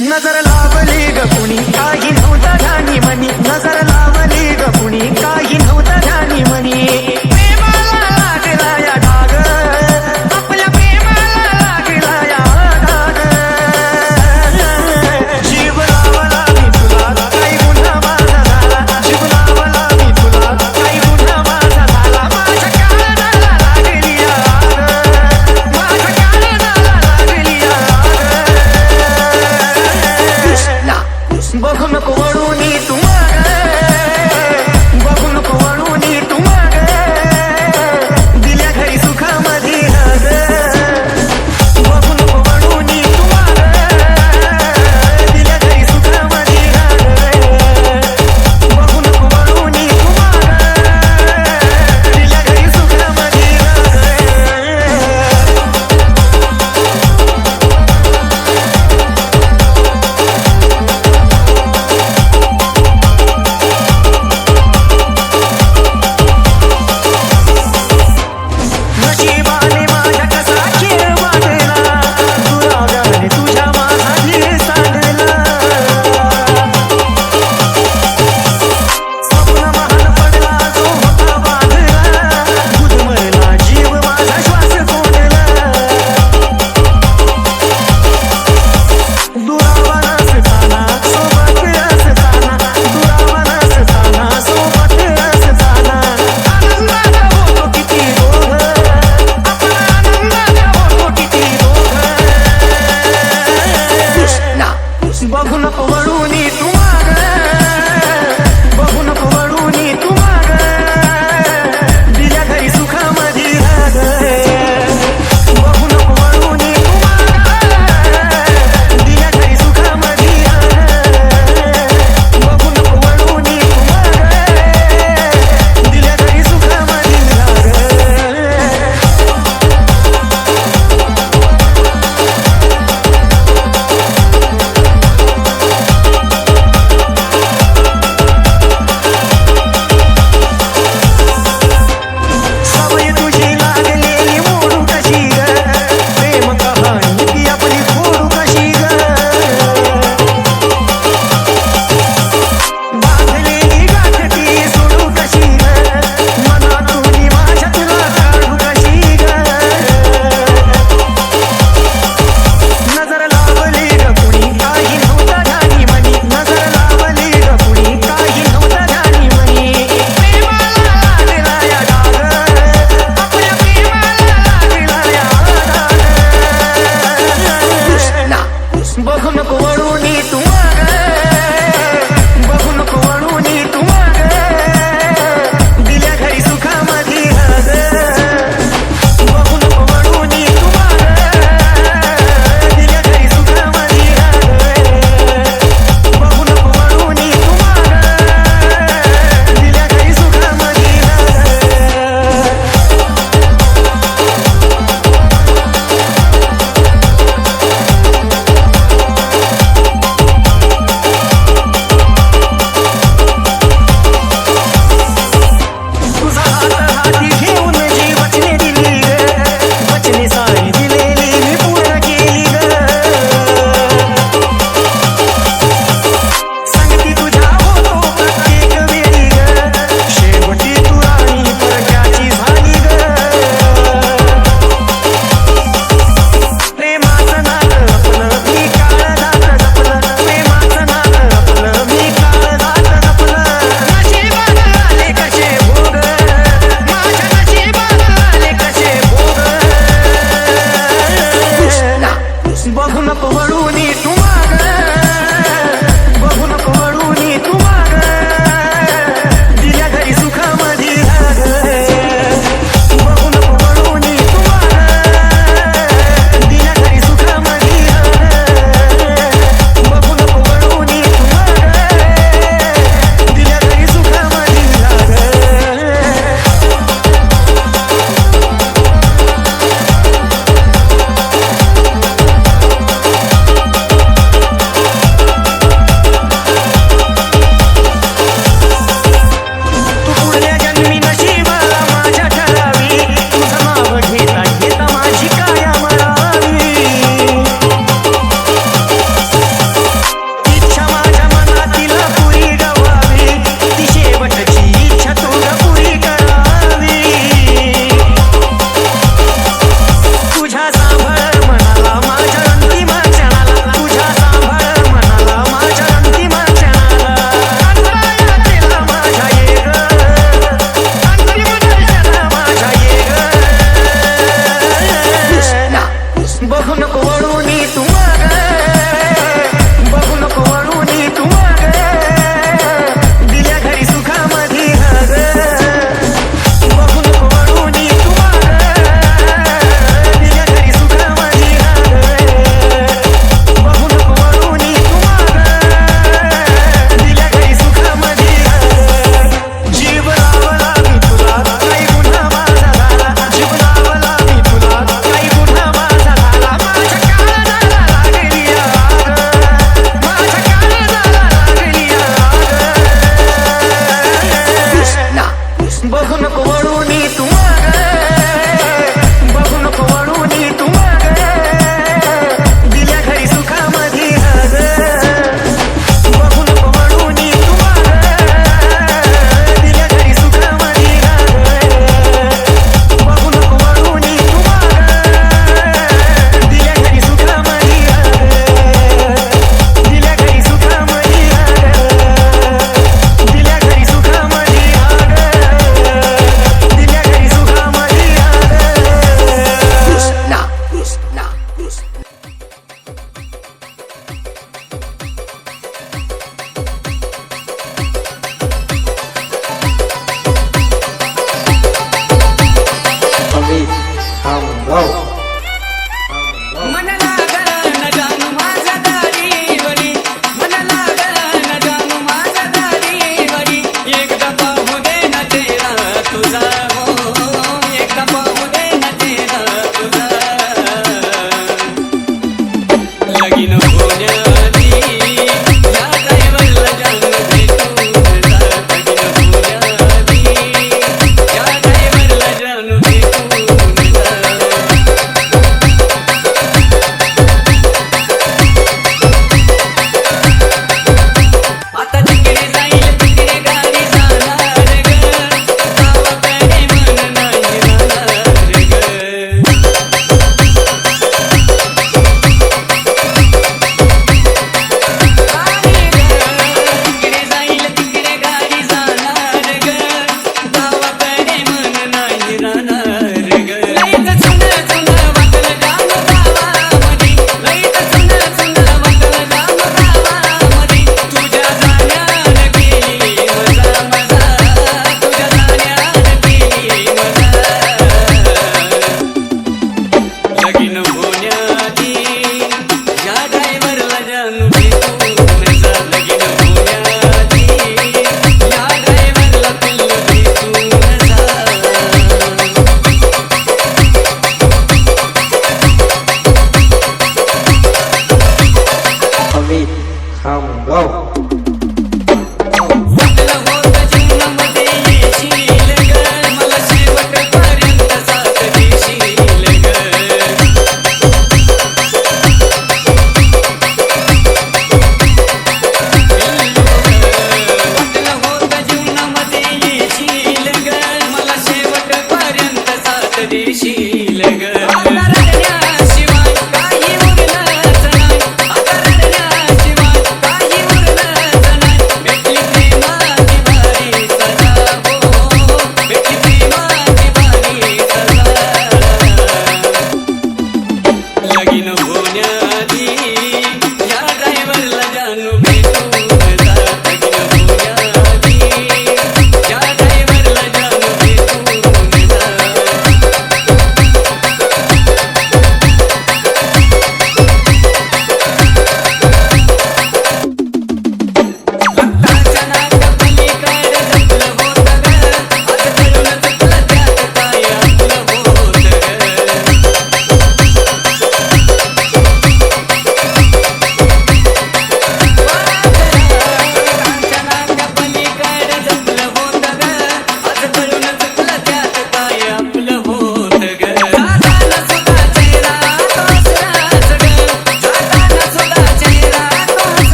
नजर लावली ग कुणी काही नव्हतं ध्यानी मनी, नजर लावली ग कुणी काही नव्हतं ध्यानी मनी. प्रेमाला लागला या डाग, आपल्या प्रेमाला लागला या डाग. जीव लावला मी तुला काही गुन्हा माझा झाला, जीव लावला मी तुला काही गुन्हा माझा झाला. माझ्या कानाला लागली या आग, माझ्या कानाला लागली या आग. बघू नको वळूनी तू माग, बघू नको वळूनी तू माग. दिल्या घरी सुखामध्ये राग, बघू नको वळूनी तू माग. दिल्या घरी सुखामध्ये राग, बघू नको वळूनी तू माग. दिल्या घरी सुखामध्ये नशिबाने माझ्या कसा खेळ वाढला, दुराव्याने तुझ्या माझा धीर सांडला. स्वप्न महान पडला जो होता बांधला, गुदमरला जीव माझा श्वास कोंडला. दुरावा नसताना सोबत असताना, दुरावा नसताना सोबत असताना. आनंदात होतो किती दोघ, बघू नको वळूनी तू माग, बघू नको वळूनी तू माग. दिल्या घरी सुखामध्ये राग, बघू नको वळूनी तू माग. दिल्या घरी सुखामध्ये राग, बघू नको वळूनी तू माग. दिल्या घरी सुखामध्ये राग. सवय तुझी लागलेली मोडू कशी ग, प्रेम कहाणी ती आपली फोडू कशी ग. बांधलेली गाठ ती सोडू कशी ग, मनातून माझ्या तुला काढू कशी ग. नजर लावली ग कुणी काही नव्हतं ध्यानी मनी, नजर लावली ग कुणी काही नव्हतं ध्यानी मनी. प्रेमाला लागला या डाग, आपल्या प्रेमाला लागला या डाग. बघू नको वळूनी तू माग, बघू नको वळूनी तू माग. दिल्या घरी सुखामध्ये राग, बघू नको वळूनी तू माग. दिल्या घरी सुखामध्ये राग, बघू नको वळूनी तू माग. दिल्या घरी सुखामध्ये राग. तुझा हात हाती घेऊन जी वचने दिली ग, वचने सारी दिलेली मी पूर्ण केली ग. संगती तुझ्या होतो प्रत्येक वेळी ग, शेवटी तू राणी परक्याची झाली ग. प्रेमाचं नातं आपलं मी काळजात जपलं, प्रेमाचं नातं आपलं मी काळजात जपलं. नशिबात आले कसे भोग, माझ्या नशिबात आले कसे भोग. बघू नको वळूनी तू माग, बघू नको वळूनी तू माग. दिल्या घरी सुखामध्ये राग, बघू नको वळूनी तू माग. दिल्या घरी सुखामध्ये राग, बघू नको वळूनी तू माग. दिल्या घरी सुखामध्ये राग.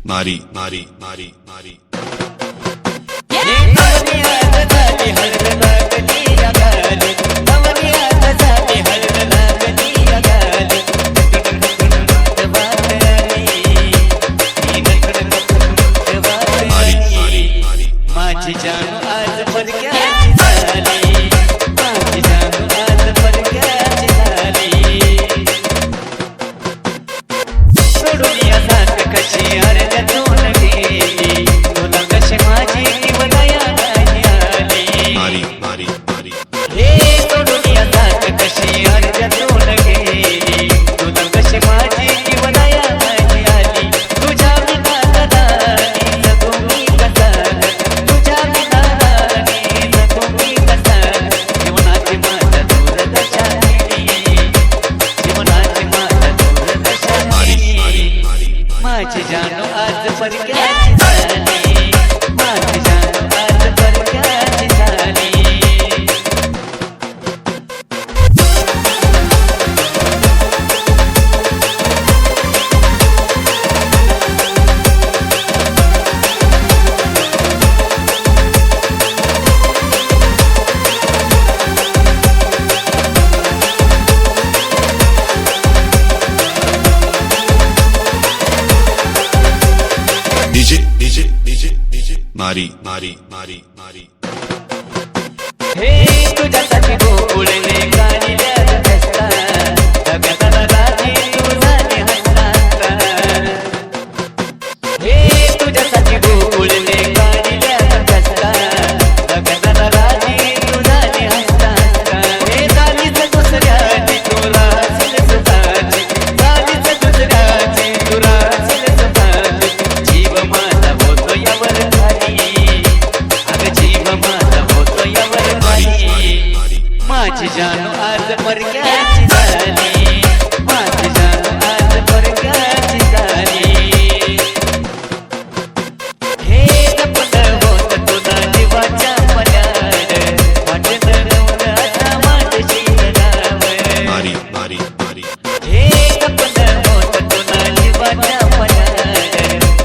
मारी मारी मारी मारी माझी जान आज परक्याची झाली, माझी जान आज परक्याची झाली. सोडून या साथ कशी अर्ध्यातून गेली, तुला कशी माझी किवलया नाही आली. मारी मारी मारी हे सोडून या साथ कशी अर्ध्यातून गेली, तुला कशी माझी किवलया नाही आली. तुझ्या बिना कदानी जगू मी कसा, तुझ्या बिना राणी जगू मी कसा. जीवनाची माझ्या दूरदशा गेली, जीवनाची माझ्या दूरदशा गेली. माझी जानो आज परक्याची झाली, माझी जानो आज परक्याची झाली. मारी मारी मारी मारी हे तुझ्यासाठी गोकुळने काढल्या रस्ता जगाला राजी तुझाने हसता हे तुझ्यासाठी गोकुळने काढल्या रस्ता जगाला राजी तुझाने हसता हे झालीच दुसऱ्याची तुला सुखाची झालीच दुसऱ्याची तुला सुखाची जीव माझा होतो यावर खाली अग जीव माझा होतो यावर माझी जानू आज परक्याची झाली माझी जानू आज परक्याची झाली हे जपलं होत तुला जीवाच्या मनात वाटलं नव्हतं आता माझी नाव मारी मारी मारी हे जपलं होत तुला जीवाच्या मनात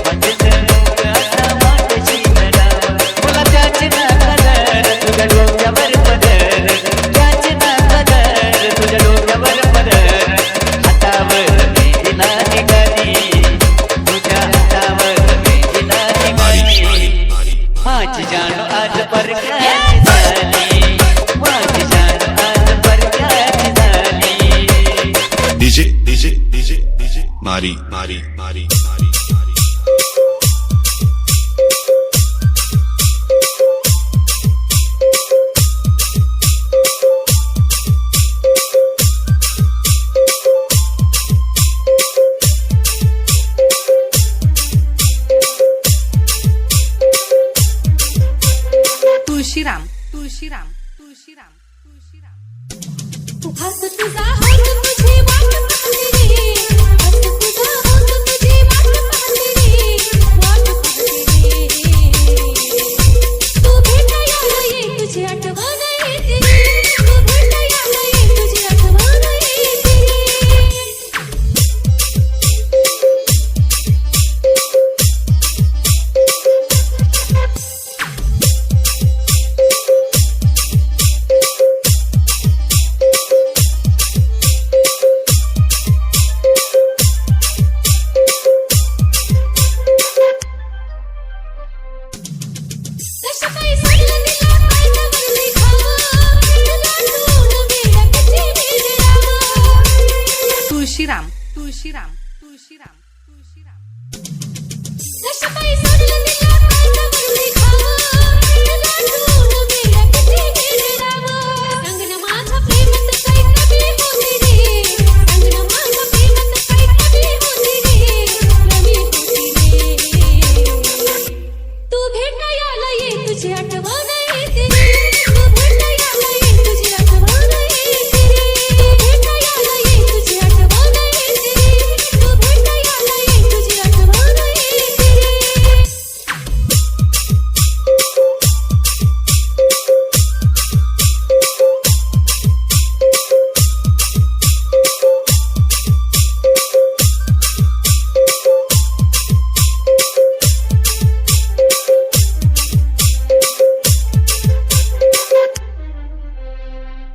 वाटलं नव्हतं आता माझी नाव मला त्याची ना कदर तुझ्या डोक्यावर पदर त्याची ना कदर तुझ्या डोक्यावर पदर हातावर मेहंदी नाही गाली तुझ्या हातावर मेहंदी नाही गाली माझी जानू आज परक्याची झाली माझी जानू आज परक्याची झाली डीजे डीजे डीजे डीजे मारी मारी मारी मारी मारी तुळशीराम तुळशीराम तुळशीराम तुळशीराम हस तुझा होत तुझी वाट पाहते रे हस तुझा होत तुझी वाट पाहते रे वाट पाहते रे तू भेटायला ये तुझी आठवण येते रे तू भेटायला ये तुझी आठवण येते रे कशा काही सोडलं दिला पायथ्यावर लिखावं लाटून बेडकचे बेडरावं तुळशीराम तुळशीराम तुळशीराम तुळशीराम कशा काही सोडलं दिला पायथ्यावर लिखावं लाटून बेडकचे बेडरावं अंगण माझ्या प्रेमात काही कमी होती रे अंगण माझ्या प्रेमात काही कमी होती रे कमी होती रे तू भेटायला ये तुझी आठवण येते रे तू भेटायला ये तुझी आठवण येते रे तू भेटायला ये तुझी आठवण येते रे तू भेटायला ये तुझी आठवण येते रे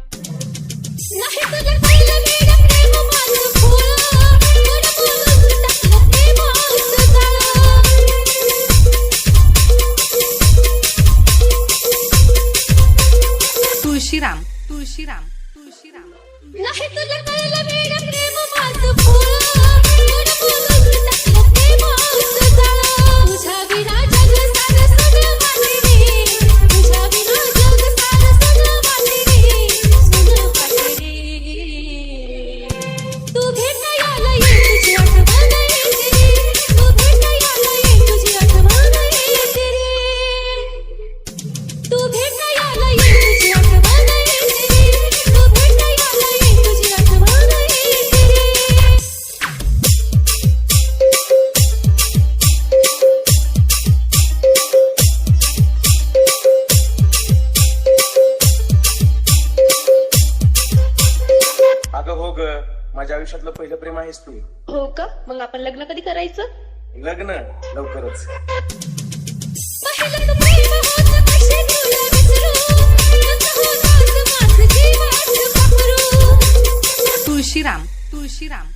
नाही तुझं पहिलं वेड प्रेम माझं फुल गोड बोलून टाकलं प्रेमाचं जाळं तुळशीराम तुळशीराम तुळशीराम नाही तुझं पहिलं वेड प्रेम माझं फुल गोड बोलून टाकलं प्रेमाचं जाळं तुझ्या विना जग सारं सगळं वाटे रे तुझ्या विना जग सारं सगळं वाटे रे सगळं वाटे रे तू भेटायला ये तुझी आठवण येते रे तू भेटायला ये तुझी आठवण येते रे तू भेटायला ये तुझी आठवण येते रे तू भेटायला ये तुझी आठवण येते रे अगं हो ग माझ्या आयुष्यातलं पहिलं प्रेम आहेस तू हो का मग आपण लग्न कधी करायचं लग्न लवकरच पहिलं प्रेम होतं कसे तुला विसरू होतं माझं जीवाचं पाखरू तुळशीराम तुळशीराम